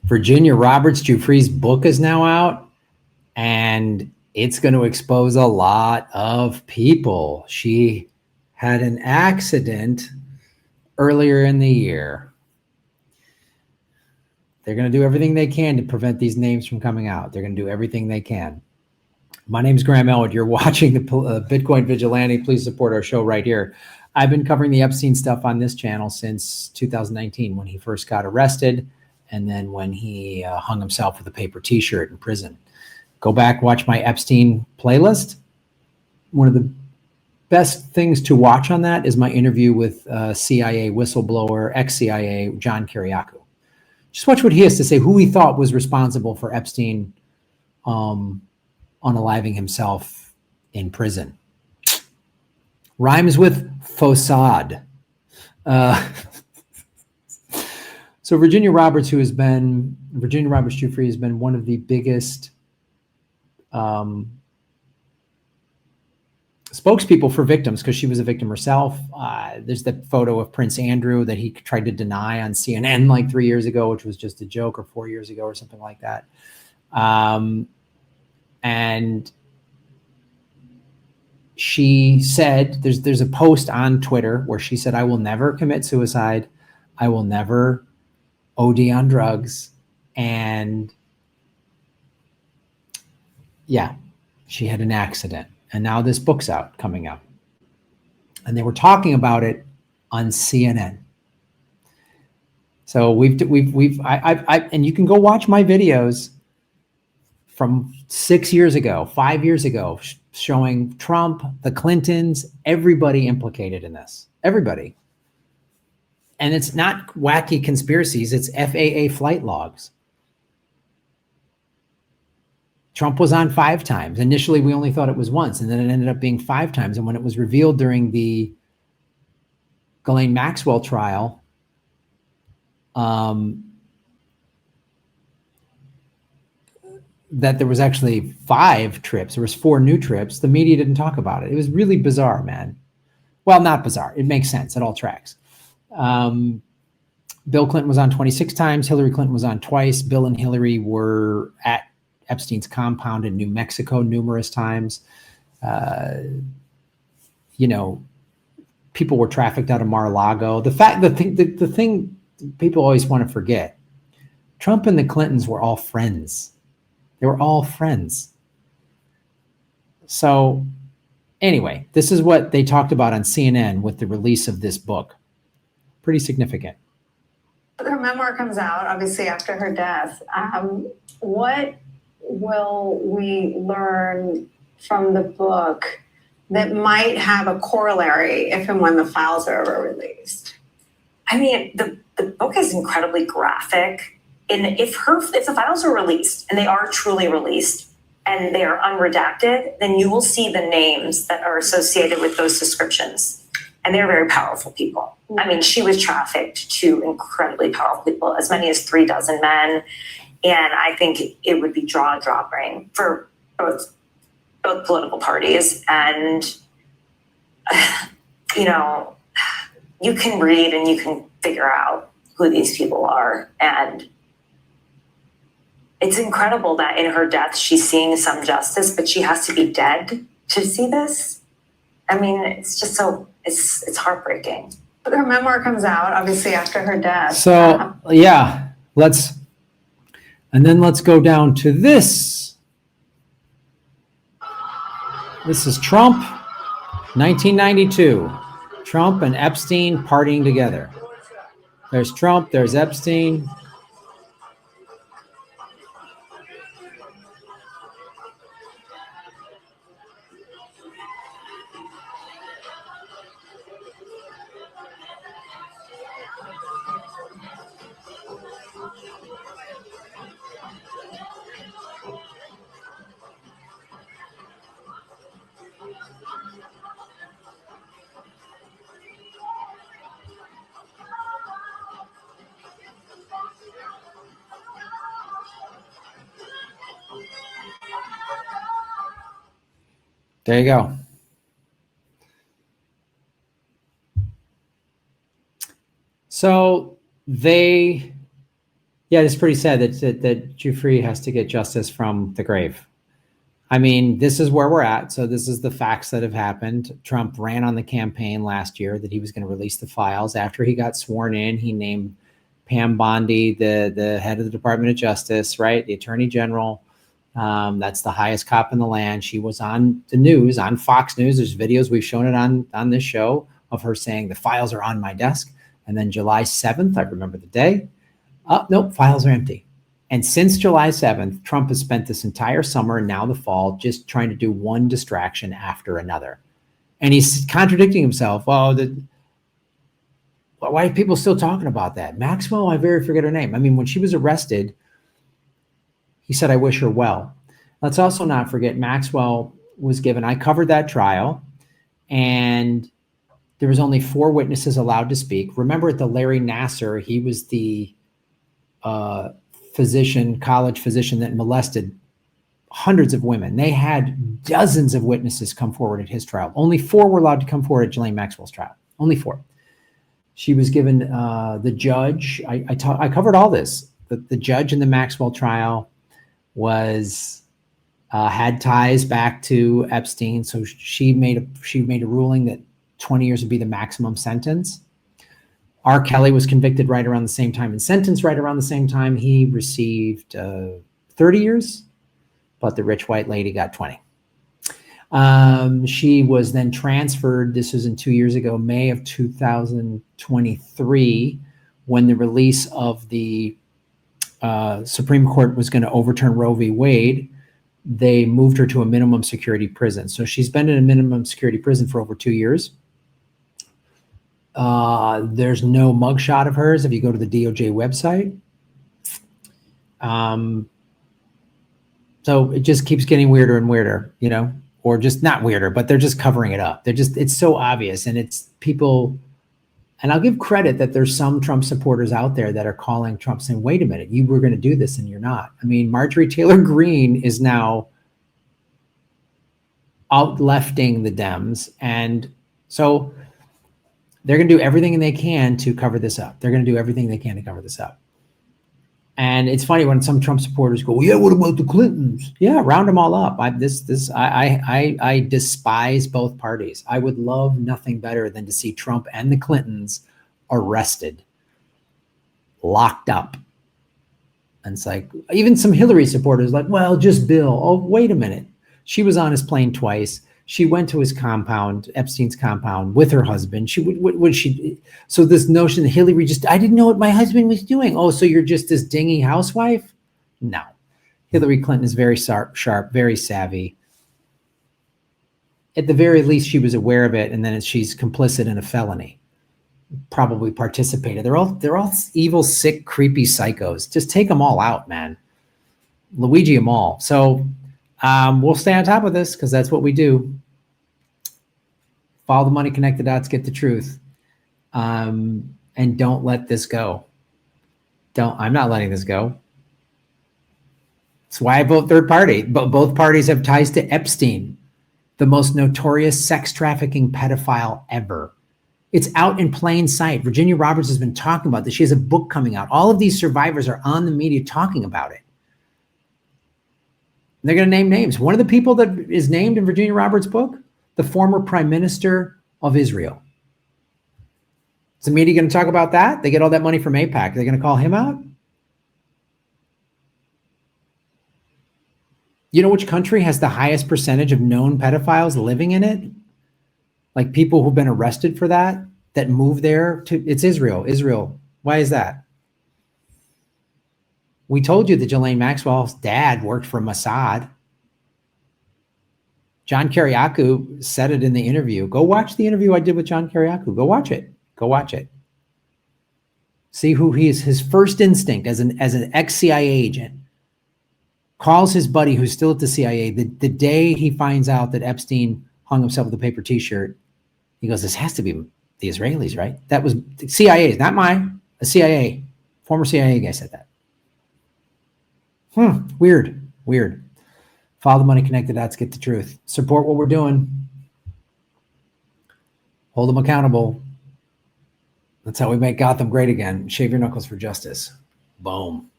Virginia Roberts Giuffre's book is now out, and it's going to expose a lot of people. She had an accident earlier in the year. They're going to do everything they can to prevent these names from coming out. They're going to do everything they can. My name is Graham Elwood. You're watching the Bitcoin Vigilante. Please support our show right here. I've been covering the Epstein stuff on this channel since 2019 when he first got arrested, and then when he hung himself with a paper t-shirt in prison. Go back, watch my Epstein playlist. One of the best things to watch on that is my interview with CIA whistleblower, ex-CIA, John Kiriakou. Just watch what he has to say, who he thought was responsible for Epstein unaliving himself in prison. Rhymes with facade. So Virginia Roberts Giuffre has been one of the biggest spokespeople for victims, because she was a victim herself. There's the photo of Prince Andrew that he tried to deny on CNN like 3 years ago, which was just a joke, or 4 years ago or something like that. And she said, there's a post on Twitter where she said, I will never commit suicide. I will never OD on drugs. And yeah, she had an accident. And now this book's out, coming out. And they were talking about it on CNN. So and you can go watch my videos from 6 years ago, 5 years ago, showing Trump, the Clintons, everybody implicated in this, everybody. And it's not wacky conspiracies, it's FAA flight logs. Trump was on 5 times. Initially, we only thought it was once, and then it ended up being 5 times. And when it was revealed during the Ghislaine Maxwell trial, that there was actually 5 trips. There was 4 new trips. The media didn't talk about it. It was really bizarre, man. Well, not bizarre. It makes sense. It all tracks. Bill Clinton was on 26 times. Hillary Clinton was on twice. Bill and Hillary were at Epstein's compound in New Mexico numerous times. People were trafficked out of Mar-a-Lago. The thing people always want to forget, Trump and the Clintons were all friends. They were all friends. So anyway, this is what they talked about on CNN with the release of this book. Pretty significant. Her memoir comes out, obviously, after her death. What will we learn from the book that might have a corollary if and when the files are ever released? I mean, the book is incredibly graphic. And if the files are released, and they are truly released, and they are unredacted, then you will see the names that are associated with those descriptions. And they're very powerful people. I mean, she was trafficked to incredibly powerful people, as many as 36 men. And I think it would be jaw-dropping for both political parties. And, you can read and you can figure out who these people are. And it's incredible that in her death, she's seeing some justice, but she has to be dead to see this. I mean, it's just it's heartbreaking. Her memoir comes out, obviously, after her death. So, yeah, let's go down to this. This is Trump, 1992. Trump and Epstein partying together. There's Trump, there's Epstein. There you go. So they Yeah, it's pretty sad that Giuffre has to get justice from the grave. I mean, this is where we're at. So this is the facts that have happened. Trump ran on the campaign last year that he was going to release the files. After he got sworn in, he named Pam Bondi the head of the Department of Justice, right? The Attorney General. That's the highest cop in the land. She was on the news, on Fox News. There's videos, we've shown it on this show, of her saying the files are on my desk. And then July 7th, I remember the day. Oh, nope, files are empty. And since July 7th, Trump has spent this entire summer and now the fall just trying to do one distraction after another. And he's contradicting himself. Well, why are people still talking about that? Maxwell, I very forget her name. I mean, when she was arrested, he said, I wish her well. Let's also not forget Maxwell was given, I covered that trial, and there was only 4 witnesses allowed to speak. Remember at the Larry Nassar, he was the college physician that molested hundreds of women. They had dozens of witnesses come forward at his trial. Only 4 were allowed to come forward at Ghislaine Maxwell's trial. Only 4. She was given the judge. I covered all this. The judge in the Maxwell trial was had ties back to Epstein, so she made a ruling that 20 years would be the maximum sentence. R. Kelly was convicted right around the same time and sentenced right around the same time. He received 30 years, but the rich white lady got 20. She was then transferred. This was in 2 years ago, May of 2023, when the release of the Supreme Court was going to overturn Roe v. Wade. They moved her to a minimum security prison. So she's been in a minimum security prison for over 2 years. There's no mugshot of hers if you go to the DOJ website. So it just keeps getting weirder and weirder, you know, or just not weirder, but they're just covering it up. It's so obvious, and it's people, and I'll give credit that there's some Trump supporters out there that are calling Trump saying, wait a minute, you were going to do this and you're not. I mean, Marjorie Taylor Greene is now out-lefting the Dems, and so they're going to do everything they can to cover this up. They're going to do everything they can to cover this up. And it's funny when some Trump supporters go, well, yeah, what about the Clintons? Yeah, round them all up. I despise both parties. I would love nothing better than to see Trump and the Clintons arrested, locked up. And it's like, even some Hillary supporters like, well, just Bill. Oh, wait a minute. She was on his plane twice. She went to his compound, Epstein's compound, with her husband. So this notion that Hillary I didn't know what my husband was doing. Oh, so you're just this dingy housewife? No. Hillary Clinton is very sharp, very savvy. At the very least, she was aware of it, and then she's complicit in a felony. Probably participated. They're all evil, sick, creepy psychos. Just take them all out, man. Luigi them all. So we'll stay on top of this because that's what we do. Follow the money, connect the dots, get the truth. And don't let this go. I'm not letting this go. That's why I vote third party. But both parties have ties to Epstein, the most notorious sex trafficking pedophile ever. It's out in plain sight. Virginia Roberts has been talking about this. She has a book coming out. All of these survivors are on the media talking about it. They're going to name names. One of the people that is named in Virginia Roberts' book, the former prime minister of Israel. Is the media going to talk about that? They get all that money from AIPAC. They're going to call him out? You know which country has the highest percentage of known pedophiles living in it? Like people who've been arrested for that move there it's Israel. Israel. Why is that? We told you that Ghislaine Maxwell's dad worked for Mossad. John Kiriakou said it in the interview. Go watch the interview I did with John Kiriakou. Go watch it. Go watch it. See who he is. His first instinct as an ex-CIA agent calls his buddy who's still at the CIA the day he finds out that Epstein hung himself with a paper t-shirt. He goes, this has to be the Israelis, right? That was the CIA, not mine. A CIA, former CIA guy said that. Weird. Follow the money, connect the dots, get the truth. Support what we're doing. Hold them accountable. That's how we make Gotham great again. Shave your knuckles for justice. Boom.